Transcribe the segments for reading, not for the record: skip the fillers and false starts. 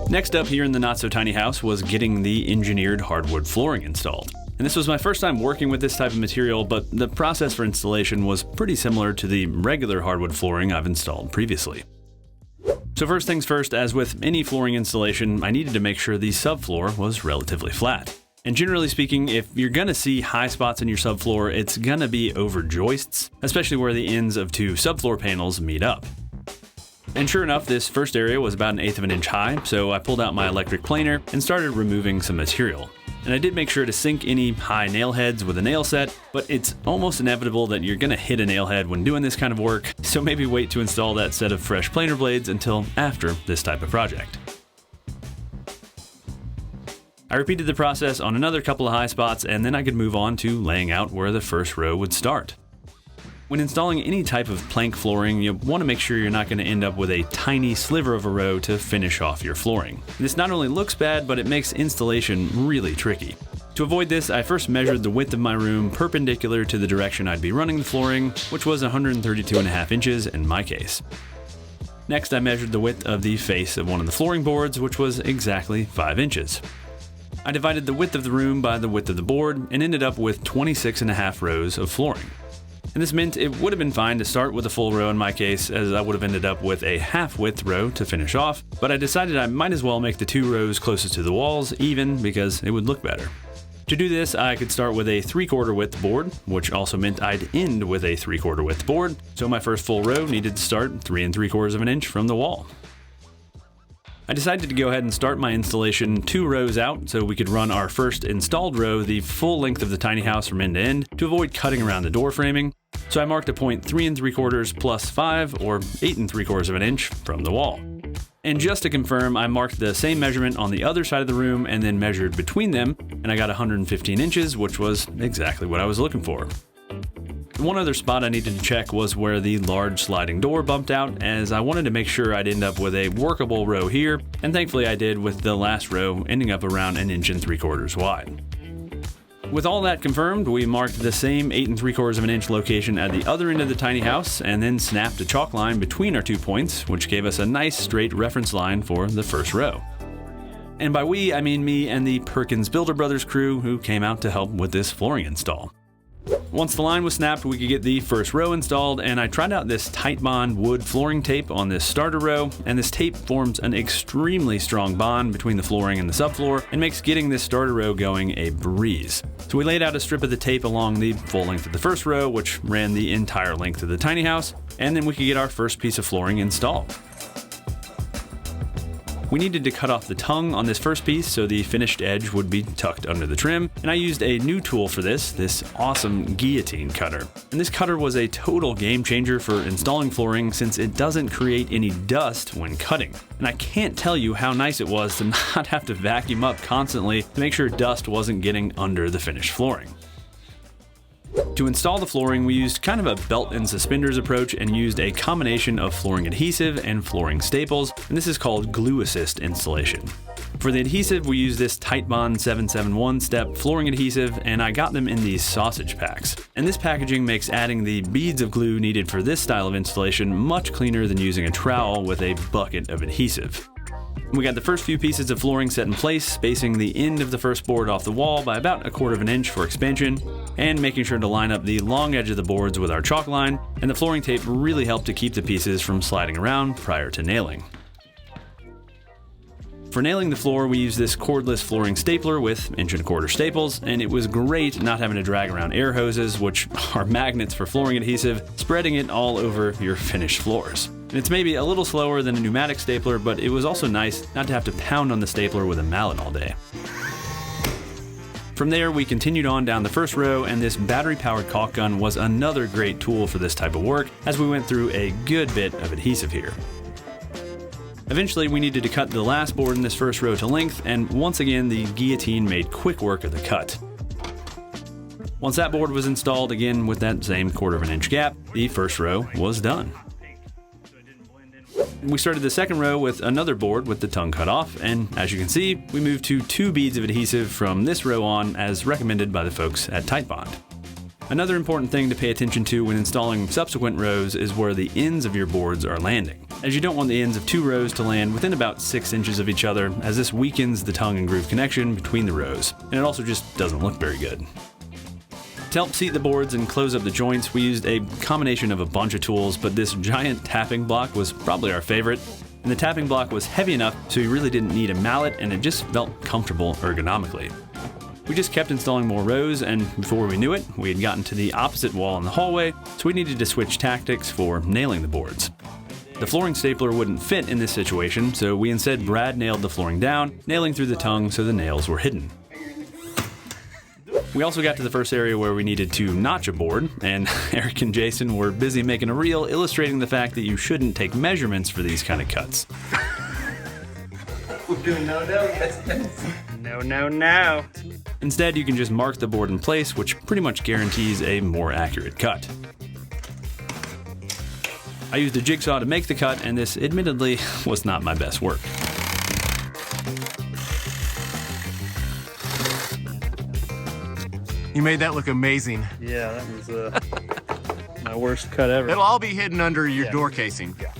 Next up here in the not-so-tiny house was getting the engineered hardwood flooring installed. And this was my first time working with this type of material, but the process for installation was pretty similar to the regular hardwood flooring I've installed previously. So first things first, as with any flooring installation, I needed to make sure the subfloor was relatively flat. And generally speaking, if you're gonna see high spots in your subfloor, it's gonna be over joists, especially where the ends of two subfloor panels meet up. And sure enough, this first area was about 1/8 of an inch high, so I pulled out my electric planer and started removing some material. And I did make sure to sink any high nail heads with a nail set, but it's almost inevitable that you're gonna hit a nail head when doing this kind of work, so maybe wait to install that set of fresh planer blades until after this type of project. I repeated the process on another couple of high spots, and then I could move on to laying out where the first row would start. When installing any type of plank flooring, you want to make sure you're not going to end up with a tiny sliver of a row to finish off your flooring. This not only looks bad, but it makes installation really tricky. To avoid this, I first measured the width of my room perpendicular to the direction I'd be running the flooring, which was 132.5 inches in my case. Next, I measured the width of the face of one of the flooring boards, which was exactly 5 inches. I divided the width of the room by the width of the board and ended up with 26.5 rows of flooring. And this meant it would have been fine to start with a full row in my case, as I would have ended up with a half-width row to finish off, but I decided I might as well make the 2 rows closest to the walls even because it would look better. To do this, I could start with a 3/4 width board, which also meant I'd end with a 3/4 width board, so my first full row needed to start 3 3/4 of an inch from the wall. I decided to go ahead and start my installation 2 rows out so we could run our first installed row the full length of the tiny house from end to end to avoid cutting around the door framing. So I marked a point 3 3/4 plus 5 or 8 3/4 of an inch from the wall. And just to confirm, I marked the same measurement on the other side of the room and then measured between them, and I got 115 inches, which was exactly what I was looking for. One other spot I needed to check was where the large sliding door bumped out, as I wanted to make sure I'd end up with a workable row here, and thankfully I did, with the last row ending up around 1 3/4 inches wide. With all that confirmed, we marked the same 8 3/4 of an inch location at the other end of the tiny house, and then snapped a chalk line between our 2 points, which gave us a nice straight reference line for the first row. And by we, I mean me and the Perkins Builder Brothers crew who came out to help with this flooring install. Once the line was snapped, we could get the first row installed, and I tried out this Titebond wood flooring tape on this starter row, and this tape forms an extremely strong bond between the flooring and the subfloor and makes getting this starter row going a breeze. So we laid out a strip of the tape along the full length of the first row, which ran the entire length of the tiny house, and then we could get our first piece of flooring installed. We needed to cut off the tongue on this first piece so the finished edge would be tucked under the trim, and I used a new tool for this awesome guillotine cutter. And this cutter was a total game changer for installing flooring since it doesn't create any dust when cutting. And I can't tell you how nice it was to not have to vacuum up constantly to make sure dust wasn't getting under the finished flooring. To install the flooring, we used kind of a belt and suspenders approach and used a combination of flooring adhesive and flooring staples, and this is called glue assist installation. For the adhesive, we used this Titebond 771 step flooring adhesive, and I got them in these sausage packs. And this packaging makes adding the beads of glue needed for this style of installation much cleaner than using a trowel with a bucket of adhesive. We got the first few pieces of flooring set in place, spacing the end of the first board off the wall by about 1/4 of an inch for expansion, and making sure to line up the long edge of the boards with our chalk line, and the flooring tape really helped to keep the pieces from sliding around prior to nailing. For nailing the floor, we used this cordless flooring stapler with 1 1/4 staples, and it was great not having to drag around air hoses, which are magnets for flooring adhesive, spreading it all over your finished floors. And it's maybe a little slower than a pneumatic stapler, but it was also nice not to have to pound on the stapler with a mallet all day. From there, we continued on down the first row, and this battery-powered caulk gun was another great tool for this type of work, as we went through a good bit of adhesive here. Eventually, we needed to cut the last board in this first row to length, and once again, the guillotine made quick work of the cut. Once that board was installed, again with that same 1/4 of an inch gap, the first row was done. We started the second row with another board with the tongue cut off, and as you can see, we moved to 2 beads of adhesive from this row on as recommended by the folks at Titebond. Another important thing to pay attention to when installing subsequent rows is where the ends of your boards are landing, as you don't want the ends of 2 rows to land within about 6 inches of each other, as this weakens the tongue and groove connection between the rows, and it also just doesn't look very good. To help seat the boards and close up the joints, we used a combination of a bunch of tools, but this giant tapping block was probably our favorite. And the tapping block was heavy enough so you really didn't need a mallet, and it just felt comfortable ergonomically. We just kept installing more rows, and before we knew it, we had gotten to the opposite wall in the hallway, so we needed to switch tactics for nailing the boards. The flooring stapler wouldn't fit in this situation, so we instead Brad nailed the flooring down, nailing through the tongue so the nails were hidden. We also got to the first area where we needed to notch a board, and Eric and Jason were busy making a reel illustrating the fact that you shouldn't take measurements for these kind of cuts. We're doing no. No. Instead, you can just mark the board in place, which pretty much guarantees a more accurate cut. I used a jigsaw to make the cut, and this admittedly was not my best work. You made that look amazing. Yeah, that was my worst cut ever. It'll all be hidden under your door casing. Yeah.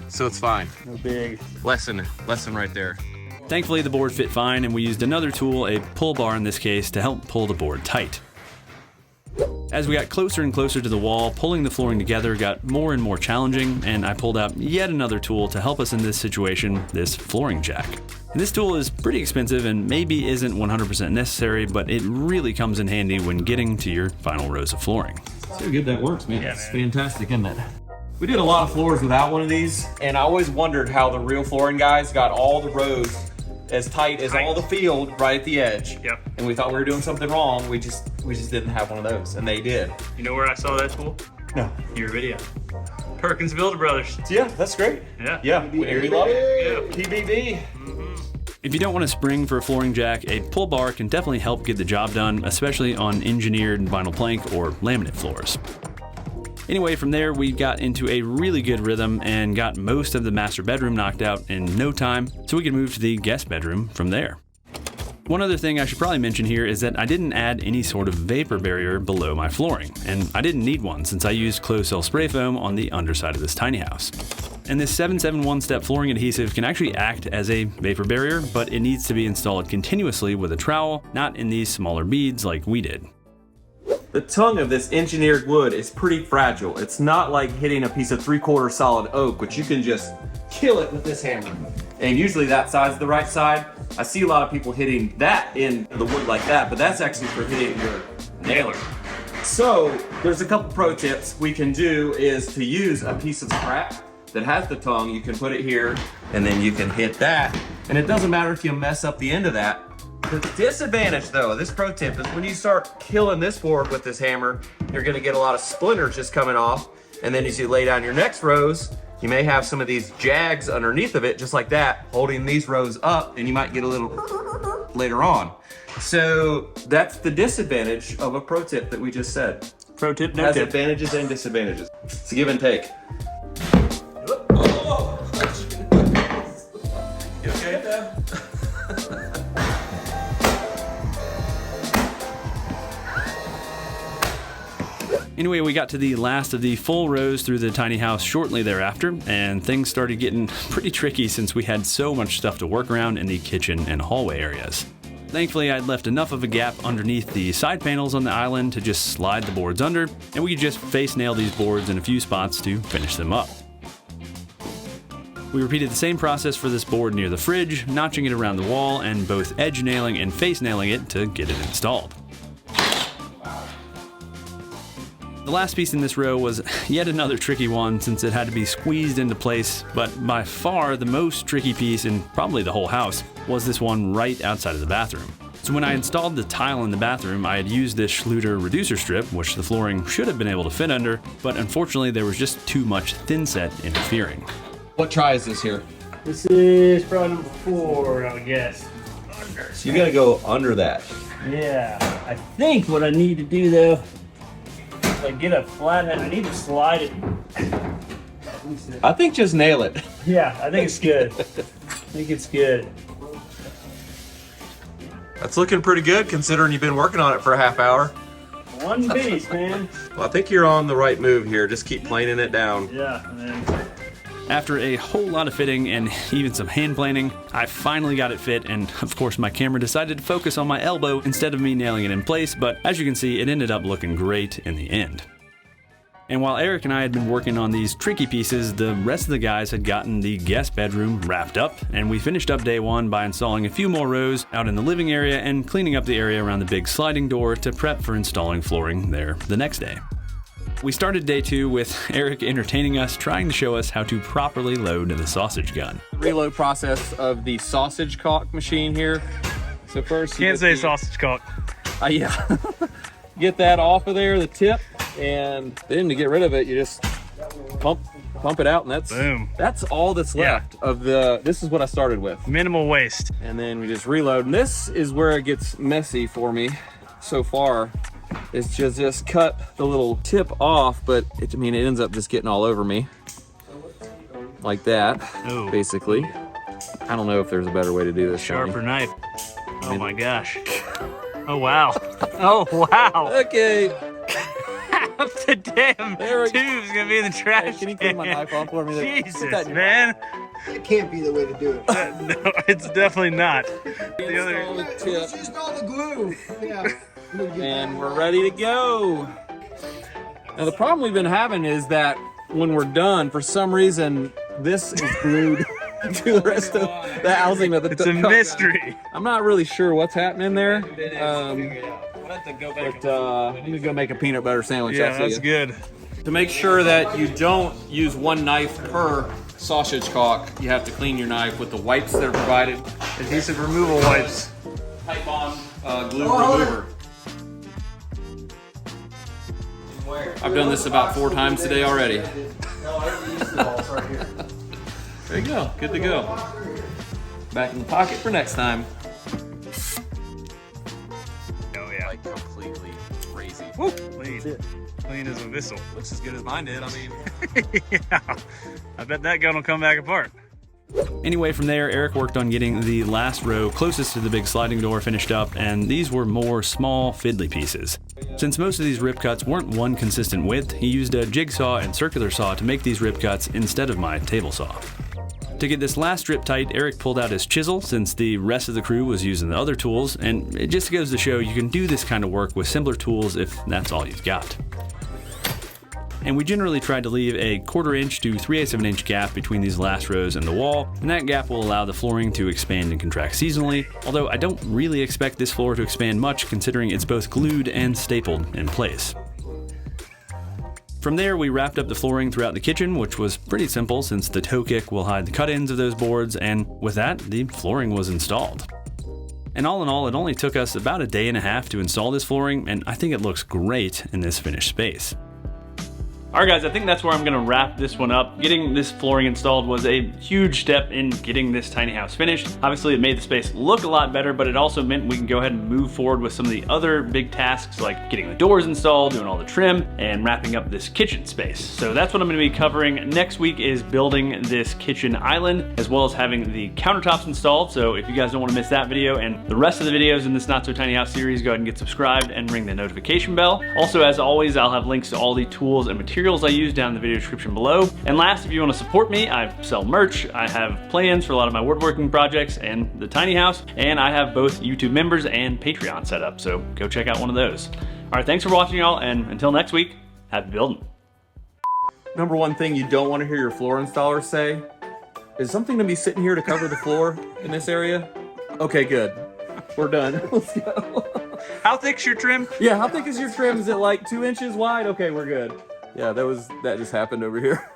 So it's fine. No big. Lesson right there. Thankfully, the board fit fine, and we used another tool, a pull bar in this case, to help pull the board tight. As we got closer and closer to the wall, pulling the flooring together got more and more challenging, and I pulled out yet another tool to help us in this situation, this flooring jack. And this tool is pretty expensive and maybe isn't 100% necessary, but it really comes in handy when getting to your final rows of flooring. See how good that works, man. Yeah, It's man. fantastic, isn't it? We did a lot of floors without one of these, and I always wondered how the real flooring guys got all the rows as tight as all the field right at the edge. Yep. And we thought we were doing something wrong. We just didn't have one of those, and they did. You know where I saw that tool? No. Your video. Perkins Builder Brothers. Yeah, that's great. Yeah. Yeah, we love it. Yeah. TBV. If you don't want to spring for a flooring jack, a pull bar can definitely help get the job done, especially on engineered vinyl plank or laminate floors. Anyway, from there we got into a really good rhythm and got most of the master bedroom knocked out in no time, so we could move to the guest bedroom from there. One other thing I should probably mention here is that I didn't add any sort of vapor barrier below my flooring, and I didn't need one since I used closed cell spray foam on the underside of this tiny house. And this 771 step flooring adhesive can actually act as a vapor barrier, but it needs to be installed continuously with a trowel, not in these smaller beads like we did. The tongue of this engineered wood is pretty fragile. It's not like hitting a piece of 3/4 solid oak, which you can just kill it with this hammer. And usually that side's the right side. I see a lot of people hitting that in the wood like that, but that's actually for hitting your nailer. So there's a couple pro tips we can do is to use a piece of scrap that has the tongue. You can put it here and then you can hit that. And it doesn't matter if you mess up the end of that. The disadvantage though, this pro tip is when you start killing this board with this hammer, you're gonna get a lot of splinters just coming off. And then as you lay down your next rows, you may have some of these jags underneath of it, just like that, holding these rows up, and you might get a little later on. So that's the disadvantage of a pro tip that we just said. Pro tip, no Has tip. advantages and disadvantages. It's a give and take. You okay there? Anyway, we got to the last of the full rows through the tiny house shortly thereafter, and things started getting pretty tricky since we had so much stuff to work around in the kitchen and hallway areas. Thankfully, I'd left enough of a gap underneath the side panels on the island to just slide the boards under, and we could just face nail these boards in a few spots to finish them up. We repeated the same process for this board near the fridge, notching it around the wall and both edge nailing and face nailing it to get it installed. The last piece in this row was yet another tricky one since it had to be squeezed into place, but by far the most tricky piece in probably the whole house was this one right outside of the bathroom. So when I installed the tile in the bathroom, I had used this Schluter reducer strip, which the flooring should have been able to fit under, but unfortunately there was just too much thin set interfering. What try is this here? This is probably number 4, I would guess. So you gotta go under that. Yeah. I think what I need to do though, like get a flat head, I need to slide it. I think just nail it. Yeah, I think it's good. I think it's good. That's looking pretty good considering you've been working on it for a half hour. One piece, man. Well, I think you're on the right move here. Just keep planing it down. Yeah, man. After a whole lot of fitting and even some hand planing, I finally got it fit, and of course my camera decided to focus on my elbow instead of me nailing it in place, but as you can see, it ended up looking great in the end. And while Eric and I had been working on these tricky pieces, the rest of the guys had gotten the guest bedroom wrapped up, and we finished up day one by installing a few more rows out in the living area and cleaning up the area around the big sliding door to prep for installing flooring there the next day. We started day two with Eric entertaining us, trying to show us how to properly load the sausage gun. Reload process of the sausage caulk machine here. So first, Can't say sausage caulk. Yeah. Get that off of there, the tip, and then to get rid of it, you just pump it out, and that's Boom. That's all that's left of the. This is what I started with. Minimal waste. And then we just reload. And this is where it gets messy for me so far. It's just cut the little tip off, but it ends up just getting all over me. Like that, Ooh. basically. I don't know if there's a better way to do this. Sharper knife. Oh my gosh. Oh wow. Oh wow. Okay. The damn There we go. tube's gonna be in the trash. Hey, can you clean my knife off for me there? Jesus, Put that in your man. It can't be the way to do it. No, it's definitely not. The other. Install the tip. It's just all the glue. Yeah. And we're ready to go. Now the problem we've been having is that when we're done, for some reason, this is glued to the rest of the housing of the It's a mystery. I'm not really sure what's happening there. But I'm gonna go make a peanut butter sandwich. Yeah, I'll see that's ya. good. To make sure that you don't use one knife per sausage caulk, you have to clean your knife with the wipes that are provided. Adhesive removal wipes. Type on glue remover. I've done this about 4 times today already. There you go, good to go. Back in the pocket for next time. Oh yeah. Like completely crazy. Woo. Clean. Clean as a whistle. Looks as good as mine did. I mean, Yeah. I bet that gun will come back apart. Anyway, from there, Eric worked on getting the last row closest to the big sliding door finished up, and these were more small, fiddly pieces. Since most of these rip cuts weren't one consistent width, he used a jigsaw and circular saw to make these rip cuts instead of my table saw. To get this last strip tight, Eric pulled out his chisel since the rest of the crew was using the other tools, and it just goes to show you can do this kind of work with simpler tools if that's all you've got. And we generally try to leave a 1/4 inch to 3/8 of an inch gap between these last rows and the wall, and that gap will allow the flooring to expand and contract seasonally, although I don't really expect this floor to expand much considering it's both glued and stapled in place. From there, we wrapped up the flooring throughout the kitchen, which was pretty simple since the toe kick will hide the cut ends of those boards, and with that, the flooring was installed. And all in all, it only took us about a day and a half to install this flooring, and I think it looks great in this finished space. All right, guys, I think that's where I'm gonna wrap this one up. Getting this flooring installed was a huge step in getting this tiny house finished. Obviously, it made the space look a lot better, but it also meant we can go ahead and move forward with some of the other big tasks like getting the doors installed, doing all the trim, and wrapping up this kitchen space. So that's what I'm gonna be covering. Next week is building this kitchen island, as well as having the countertops installed. So if you guys don't wanna miss that video and the rest of the videos in this Not So Tiny House series, go ahead and get subscribed and ring the notification bell. Also, as always, I'll have links to all the tools and materials I use down in the video description below. And last, if you want to support me, I sell merch, I have plans for a lot of my woodworking projects and the tiny house, and I have both YouTube members and Patreon set up, so go check out one of those. All right, thanks for watching, y'all, and until next week, happy building. Number one thing you don't want to hear your floor installer say is something to be sitting here to cover the floor in this area. Okay, good. We're done. Let's go. How thick's your trim? Yeah, how thick is your trim? Is it like 2 inches wide? Okay, we're good. Yeah, that just happened over here.